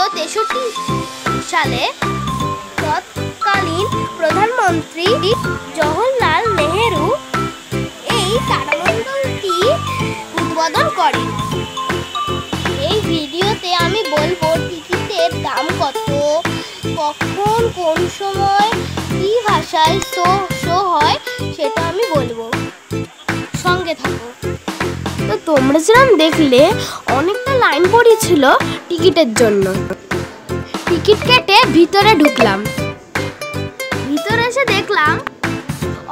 1963 সালে তৎকালীন প্রধানমন্ত্রী জওহরলাল নেহেরু এই তারামণ্ডলটি উদ্বোধন করেন। এই ভিডিওতে আমি বলবো টিকিটের দাম কত, কখন, কোন সময়, কি ভাষায় শো হয় সেটা আমি বলবো, সঙ্গে থাকো। তো তোমরা যেরকম দেখলে অনেকটা লাইন পড়েছিল টিকিটের জন্য। টিকিট কেটে ভিতরে ঢুকলাম। ভিতরে এসে দেখলাম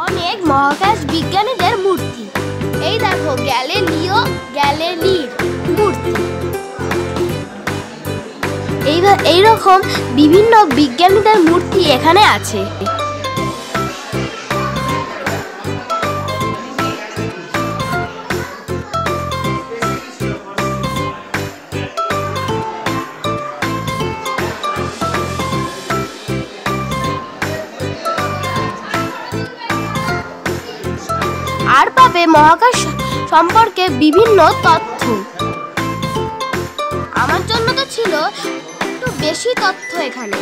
অনেক মহাকাশ বিজ্ঞানীদের মূর্তি। এই দেখো গ্যালিলির মূর্তি। এইরকম বিভিন্ন বিজ্ঞানীদের মূর্তি এখানে আছে। আর পাবে মহাকাশ সম্পর্কে বিভিন্ন তথ্য। আমার জন্য তো ছিল একটু বেশি তথ্য এখানে।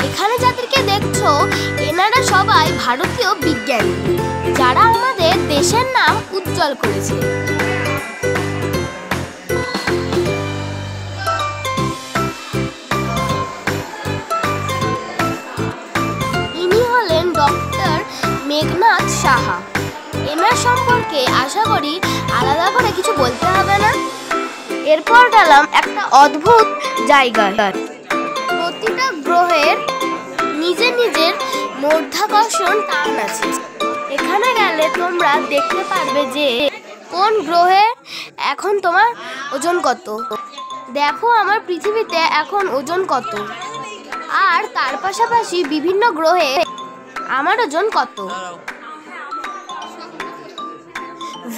এখানে যাদেরকে দেখছো এনারা সবাই ভারতীয় বিজ্ঞানী, যারা আমাদের দেশের নাম উজ্জ্বল করেছে। ডক্টর মেঘনাথ সাহা। এনার সম্পর্কে আশা করি আলাদা করে কিছু বলতে হবে না। এরপর গেলাম একটা অদ্ভুত জায়গায়। প্রতিটা গ্রহের নিজের মাধ্যাকর্ষণ টান আছে। এখানে গেলে তোমরা দেখতে পারবে যে কোন গ্রহে এখন তোমার ওজন কত। দেখো আমার পৃথিবীতে এখন ওজন কত, আর তার পাশাপাশি বিভিন্ন গ্রহে আমার ওজন কত।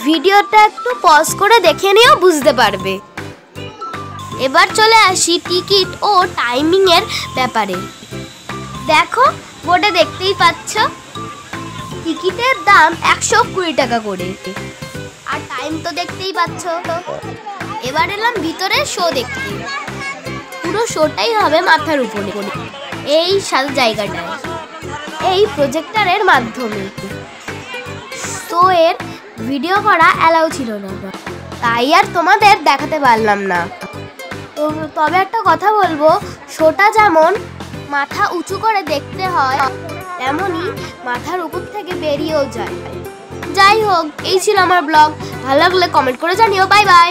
ভিডিওটা একটু পজ করে দেখে নিও, বুঝতে পারবে। এবার চলে আসি টিকিট ও টাইমিং এর ব্যাপারে। দেখো বোর্ডে দেখতেই পাচ্ছ টিকিটের দাম 120 টাকা করে, আর টাইম তো দেখতেই পাচ্ছ। এবার এলাম ভিতরে শো দেখতে। পুরো শোটাই হবে মাথার উপরে, এই সাদা জায়গাটায়, এই প্রজেক্টরের মাধ্যমে। তো এর ভিডিও করা অ্যালাউ ছিল না, তাই আর তোমাদের দেখাতে পারলাম না। তবে একটা কথা বলবো, শোটা যেমন মাথা উঁচু করে দেখতে হয়, তেমনই মাথার উপর থেকে বেরিয়েও যায়। যাই হোক, এই ছিল আমার ব্লগ। ভালো লাগলে কমেন্ট করে জানিও। Bye bye.